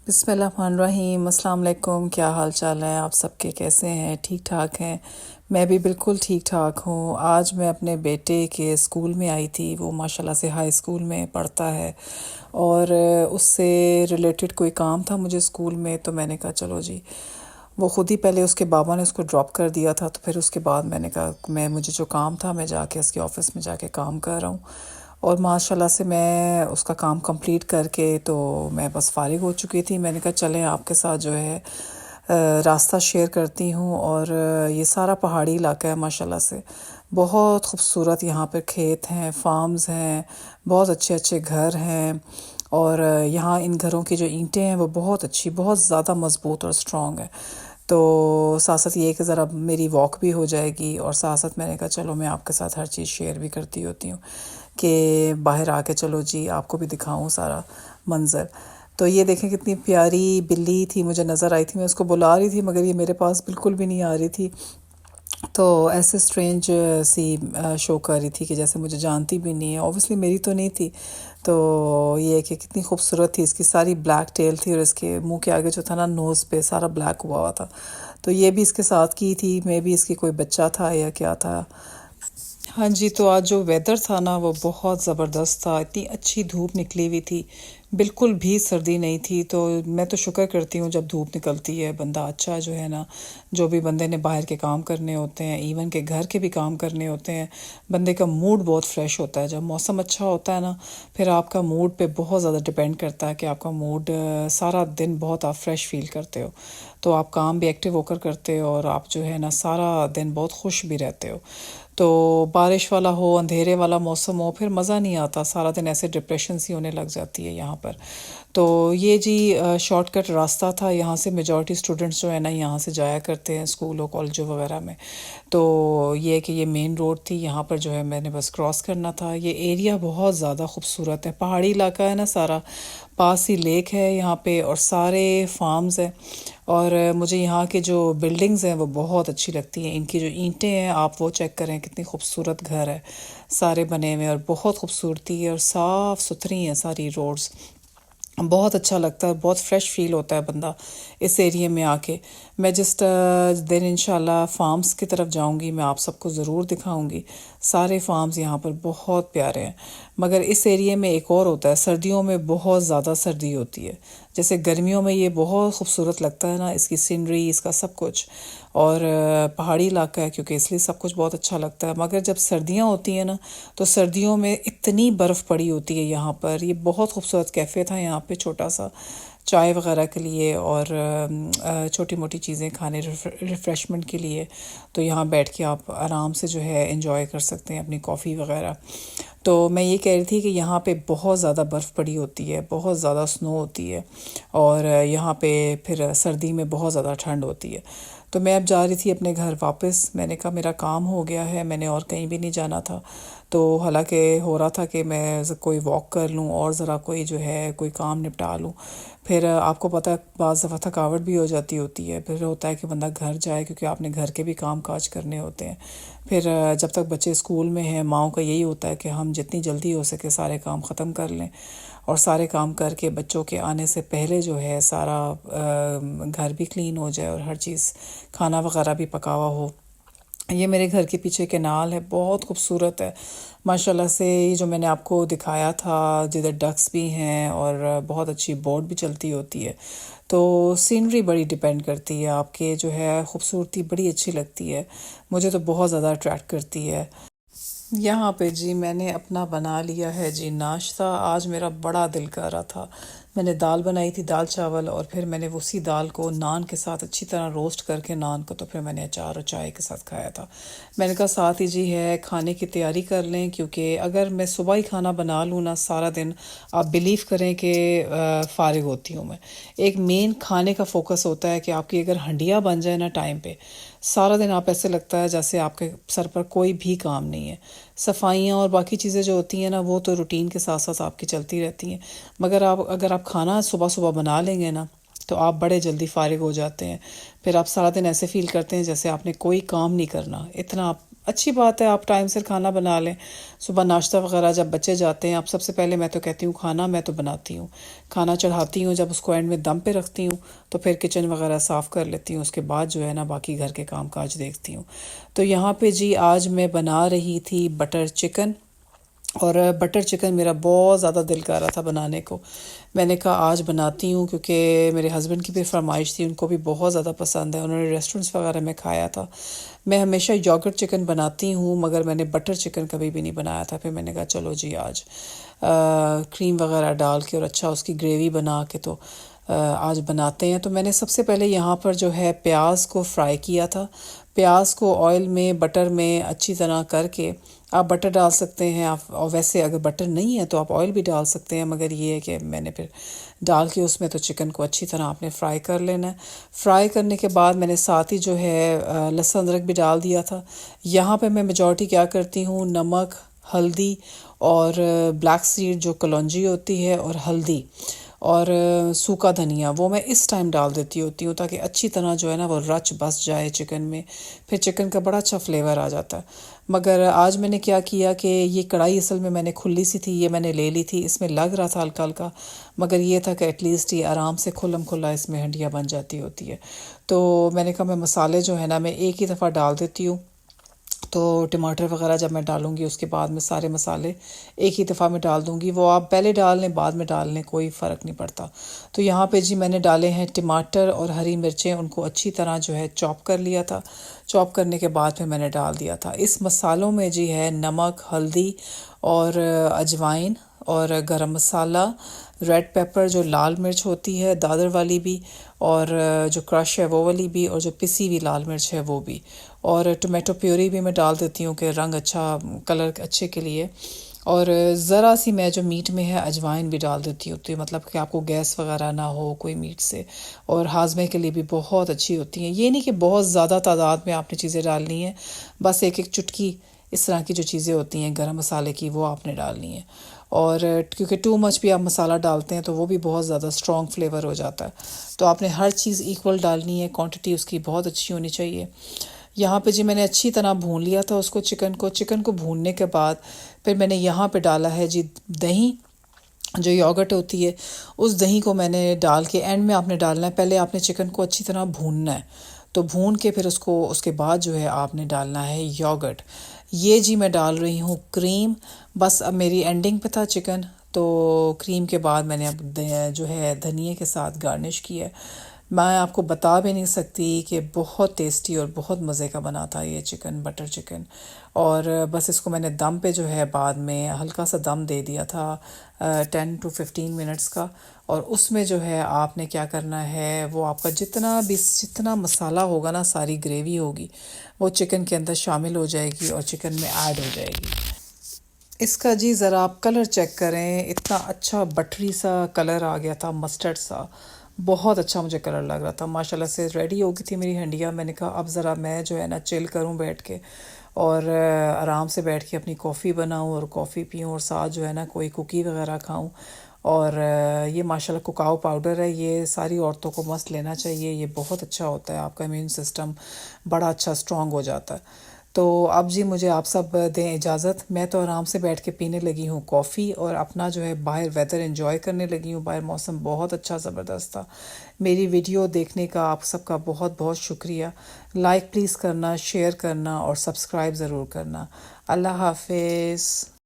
बिस्मिल्लाहिर्रहमानिर्रहीम। अस्सलाम वालेकुम। क्या हाल चाल है आप सबके, कैसे हैं? ठीक ठाक हैं? मैं भी बिल्कुल ठीक ठाक हूँ। आज मैं अपने बेटे के स्कूल में आई थी। वो माशाल्लाह से हाई स्कूल में पढ़ता है और उससे रिलेटेड कोई काम था मुझे स्कूल में, तो मैंने कहा चलो जी। वो ख़ुद ही पहले उसके बाबा ने उसको ड्रॉप कर दिया था, तो फिर उसके बाद मैंने कहा मैं मुझे जो काम था मैं जाके उसके ऑफ़िस में जाके काम कर रहा हूँ। और माशाल्लाह से मैं उसका काम कंप्लीट करके तो मैं बस फ़ारिग हो चुकी थी। मैंने कहा चलें आपके साथ जो है रास्ता शेयर करती हूँ। और ये सारा पहाड़ी इलाका है माशाल्लाह से, बहुत खूबसूरत। यहाँ पे खेत हैं, फार्म्स हैं, बहुत अच्छे अच्छे घर हैं। और यहाँ इन घरों की जो ईंटें हैं वो बहुत अच्छी, बहुत ज़्यादा मज़बूत और स्ट्रॉन्ग है। तो साथ साथ ये कि ज़रा मेरी वॉक भी हो जाएगी, और साथ साथ मैंने कहा चलो मैं आपके साथ हर चीज़ शेयर भी करती होती हूँ कि बाहर आके चलो जी आपको भी दिखाऊं सारा मंज़र। तो ये देखें कितनी प्यारी बिल्ली थी, मुझे नज़र आई थी। मैं उसको बुला रही थी मगर ये मेरे पास बिल्कुल भी नहीं आ रही थी। तो ऐसे स्ट्रेंज सी शो कर रही थी कि जैसे मुझे जानती भी नहीं है। ऑब्वियसली मेरी तो नहीं थी। तो ये कि कितनी खूबसूरत थी, इसकी सारी ब्लैक टेल थी और इसके मुंह के आगे जो था ना, नोज़ पे सारा ब्लैक हुआ हुआ था। तो ये भी इसके साथ की थी, मे भी इसकी कोई बच्चा था या क्या था। हाँ जी, तो आज जो वेदर था ना वो बहुत ज़बरदस्त था। इतनी अच्छी धूप निकली हुई थी, बिल्कुल भी सर्दी नहीं थी। तो मैं तो शुक्र करती हूँ जब धूप निकलती है। बंदा अच्छा जो है ना, जो भी बंदे ने बाहर के काम करने होते हैं, इवन के घर के भी काम करने होते हैं, बंदे का मूड बहुत फ्रेश होता है जब मौसम अच्छा होता है ना। फिर आपका मूड पे बहुत ज़्यादा डिपेंड करता है कि आपका मूड सारा दिन बहुत आप फ्रेश फील करते हो, तो आप काम भी एक्टिव होकर करते हो और आप जो है ना सारा दिन बहुत खुश भी रहते हो। तो बारिश वाला हो, अंधेरे वाला मौसम हो, फिर मज़ा नहीं आता, सारा दिन ऐसे डिप्रेशन सी होने लग जाती है यहाँ पर। तो ये जी शॉर्टकट रास्ता था। यहाँ से मेजॉरिटी स्टूडेंट्स जो है ना यहाँ से जाया करते हैं स्कूलों कॉलेजों वगैरह में। तो ये कि ये मेन रोड थी, यहाँ पर जो है मैंने बस क्रॉस करना था। ये एरिया बहुत ज़्यादा खूबसूरत है, पहाड़ी इलाका है ना सारा। पास ही लेक है यहाँ पे और सारे फार्म्स हैं। और मुझे यहाँ के जो बिल्डिंग्स हैं वो बहुत अच्छी लगती हैं। इनकी जो ईंटें हैं आप वो चेक करें, कितनी खूबसूरत घर है सारे बने हुए, और बहुत खूबसूरती है और साफ़ सुथरी हैं सारी रोड्स। बहुत अच्छा लगता है, बहुत फ्रेश फील होता है बंदा इस एरिया में आके। मैं जिस दिन इंशाल्लाह फार्म्स की तरफ जाऊंगी मैं आप सबको ज़रूर दिखाऊंगी। सारे फार्म्स यहाँ पर बहुत प्यारे हैं। मगर इस एरिया में एक और होता है, सर्दियों में बहुत ज़्यादा सर्दी होती है। जैसे गर्मियों में ये बहुत खूबसूरत लगता है ना, इसकी सीनरी, इसका सब कुछ। और पहाड़ी इलाका है क्योंकि इसलिए सब कुछ बहुत अच्छा लगता है। मगर जब सर्दियाँ होती हैं ना, तो सर्दियों में इतनी बर्फ़ पड़ी होती है यहाँ पर। ये बहुत खूबसूरत कैफ़े था यहाँ पे, छोटा सा, चाय वगैरह के लिए और छोटी मोटी चीज़ें खाने रिफ़्रेशमेंट के लिए। तो यहाँ बैठ के आप आराम से जो है एंजॉय कर सकते हैं अपनी कॉफ़ी वगैरह। तो मैं ये कह रही थी कि यहाँ पे बहुत ज़्यादा बर्फ़ पड़ी होती है, बहुत ज़्यादा स्नो होती है। और यहाँ पे फिर सर्दी में बहुत ज़्यादा ठंड होती है। तो मैं अब जा रही थी अपने घर वापस। मैंने कहा मेरा काम हो गया है, मैंने और कहीं भी नहीं जाना था। तो हालांकि हो रहा था कि मैं कोई वॉक कर लूँ और ज़रा कोई जो है कोई काम निपटा लूँ। फिर आपको पता है बाज़ दफ़ा थकावट भी हो जाती होती है, फिर होता है कि बंदा घर जाए क्योंकि आपने घर के भी काम काज करने होते हैं। फिर जब तक बच्चे स्कूल में हैं, माँओं का यही होता है कि हम जितनी जल्दी हो सके सारे काम ख़त्म कर लें, और सारे काम करके बच्चों के आने से पहले जो है सारा घर भी क्लीन हो जाए और हर चीज़, खाना वगैरह भी पका हुआ हो। ये मेरे घर के पीछे कैनाल है, बहुत खूबसूरत है माशाल्लाह से। ये जो मैंने आपको दिखाया था जिधर डक्स भी हैं और बहुत अच्छी बोट भी चलती होती है। तो सीनरी बड़ी डिपेंड करती है, आपके जो है खूबसूरती बड़ी अच्छी लगती है, मुझे तो बहुत ज़्यादा अट्रैक्ट करती है। यहाँ पे जी मैंने अपना बना लिया है जी नाश्ता। आज मेरा बड़ा दिल कर रहा था, मैंने दाल बनाई थी, दाल चावल, और फिर मैंने उसी दाल को नान के साथ अच्छी तरह रोस्ट करके नान को, तो फिर मैंने अचार और चाय के साथ खाया था। मैंने कहा साथ ही जी है खाने की तैयारी कर लें, क्योंकि अगर मैं सुबह ही खाना बना लूँ ना सारा दिन, आप बिलीव करें कि फ़ारिग होती हूँ मैं। एक मेन खाने का फोकस होता है कि आपकी अगर हंडिया बन जाए ना टाइम पे, सारा दिन आप ऐसे लगता है जैसे आपके सर पर कोई भी काम नहीं है। सफाइयाँ और बाकी चीज़ें जो होती हैं ना वो तो रूटीन के साथ साथ आपकी चलती रहती हैं, मगर अगर आप खाना सुबह सुबह बना लेंगे ना तो आप बड़े जल्दी फारिग हो जाते हैं। फिर आप सारा दिन ऐसे फील करते हैं जैसे आपने कोई काम नहीं करना, इतना आप अच्छी बात है, आप टाइम से खाना बना लें। सुबह नाश्ता वगैरह जब बच्चे जाते हैं, आप सबसे पहले मैं तो कहती हूँ खाना मैं तो बनाती हूँ, खाना चढ़ाती हूँ, जब उसको एंड में दम पे रखती हूँ तो फिर किचन वगैरह साफ़ कर लेती हूँ, उसके बाद जो है ना बाकी घर के काम काज देखती हूँ। तो यहाँ पे जी आज मैं बना रही थी बटर चिकन, और बटर चिकन मेरा बहुत ज़्यादा दिल कर रहा था बनाने को। मैंने कहा आज बनाती हूँ, क्योंकि मेरे हस्बैंड की भी फरमाइश थी, उनको भी बहुत ज़्यादा पसंद है, उन्होंने रेस्टोरेंट्स वगैरह में खाया था। मैं हमेशा योगर्ट चिकन बनाती हूँ मगर मैंने बटर चिकन कभी भी नहीं बनाया था। फिर मैंने कहा चलो जी आज क्रीम वगैरह डाल के और अच्छा उसकी ग्रेवी बना के तो आज बनाते हैं। तो मैंने सबसे पहले यहाँ पर जो है प्याज को फ्राई किया था। प्याज को ऑयल में बटर में अच्छी तरह करके, आप बटर डाल सकते हैं, आप और वैसे अगर बटर नहीं है तो आप ऑयल भी डाल सकते हैं, मगर ये है कि मैंने फिर डाल के उसमें तो चिकन को अच्छी तरह आपने फ्राई कर लेना है। फ्राई करने के बाद मैंने साथ ही जो है लहसुन अदरक भी डाल दिया था। यहाँ पे मैं मेजॉरिटी क्या करती हूँ, नमक, हल्दी और ब्लैक सीड जो कलौंजी होती है और हल्दी और सूखा धनिया, वो मैं इस टाइम डाल देती होती हूँ ताकि अच्छी तरह जो है ना वो रच बस जाए चिकन में, फिर चिकन का बड़ा अच्छा फ्लेवर आ जाता है। मगर आज मैंने क्या किया कि ये कढ़ाई असल में मैंने खुली सी थी, ये मैंने ले ली थी, इसमें लग रहा था हल्का हल्का, मगर ये था कि एटलीस्ट ये आराम से खुल्लम खुल्ला इसमें हंडिया बन जाती होती है। तो मैंने कहा मैं मसाले जो है ना मैं एक ही दफ़ा डाल देती हूँ। तो टमाटर वगैरह जब मैं डालूँगी उसके बाद में सारे मसाले एक ही दफ़ा में डाल दूँगी, वो आप पहले डाल लें बाद में डाल लें कोई फ़र्क नहीं पड़ता। तो यहाँ पे जी मैंने डाले हैं टमाटर और हरी मिर्चें, उनको अच्छी तरह जो है चॉप कर लिया था। चॉप करने के बाद फिर मैंने डाल दिया था। इस मसालों में जी है नमक, हल्दी और अजवाइन और गरम मसाला, रेड पेपर जो लाल मिर्च होती है दादर वाली भी, और जो क्रश है वो वाली भी, और जो पिसी हुई लाल मिर्च है वो भी, और टोमेटो प्योरी भी मैं डाल देती हूँ कि रंग अच्छा, कलर अच्छे के लिए। और ज़रा सी मैं जो मीट में है अजवाइन भी डाल देती होती हूँ, मतलब कि आपको गैस वगैरह ना हो कोई मीट से, और हाजमे के लिए भी बहुत अच्छी होती हैं। ये नहीं कि बहुत ज़्यादा तादाद में आपने चीज़ें डालनी है, बस एक एक चुटकी इस तरह की जो चीज़ें होती हैं गरम मसाले की वो आपने डालनी है। और क्योंकि टू मच भी आप मसाला डालते हैं तो वो भी बहुत ज़्यादा स्ट्रॉन्ग फ्लेवर हो जाता है। तो आपने हर चीज़ इक्वल डालनी है, क्वांटिटी उसकी बहुत अच्छी होनी चाहिए। यहाँ पे जी मैंने अच्छी तरह भून लिया था उसको, चिकन को भूनने के बाद फिर मैंने यहाँ पे डाला है जी दही, जो योगर्ट होती है उस दही को मैंने डाल के, एंड में आपने डालना है, पहले आपने चिकन को अच्छी तरह भूनना है। तो भून के फिर उसको उसके बाद जो है आपने डालना है योगर्ट। ये जी मैं डाल रही हूँ क्रीम, बस अब मेरी एंडिंग पे था चिकन, तो क्रीम के बाद मैंने अब जो है धनिए के साथ गार्निश किया है। मैं आपको बता भी नहीं सकती कि बहुत टेस्टी और बहुत मज़े का बना था ये चिकन, बटर चिकन। और बस इसको मैंने दम पे जो है बाद में हल्का सा दम दे दिया था 10 to 15 मिनट्स का। और उसमें जो है आपने क्या करना है, वो आपका जितना मसाला होगा ना, सारी ग्रेवी होगी वो चिकन के अंदर शामिल हो जाएगी और चिकन में ऐड हो जाएगी। इसका जी ज़रा आप कलर चेक करें, इतना अच्छा बटरी सा कलर आ गया था, मस्टर्ड सा, बहुत अच्छा मुझे कलर लग रहा था। माशाल्लाह से रेडी हो गई थी मेरी हंडिया। मैंने कहा अब ज़रा मैं जो है ना चिल करूं बैठ के, और आराम से बैठ के अपनी कॉफ़ी बनाऊं और कॉफ़ी पीऊं, और साथ जो है ना कोई कुकी वगैरह खाऊं। और ये माशाल्लाह कुकाओ पाउडर है, ये सारी औरतों को मस्त लेना चाहिए, ये बहुत अच्छा होता है, आपका इम्यून सिस्टम बड़ा अच्छा स्ट्रॉन्ग हो जाता है। तो अब जी मुझे आप सब दें इजाज़त, मैं तो आराम से बैठ के पीने लगी हूँ कॉफ़ी, और अपना जो है बाहर वेदर एंजॉय करने लगी हूँ। बाहर मौसम बहुत अच्छा ज़बरदस्त था। मेरी वीडियो देखने का आप सबका बहुत बहुत शुक्रिया। लाइक प्लीज़ करना, शेयर करना और सब्सक्राइब ज़रूर करना। अल्लाह हाफिज़।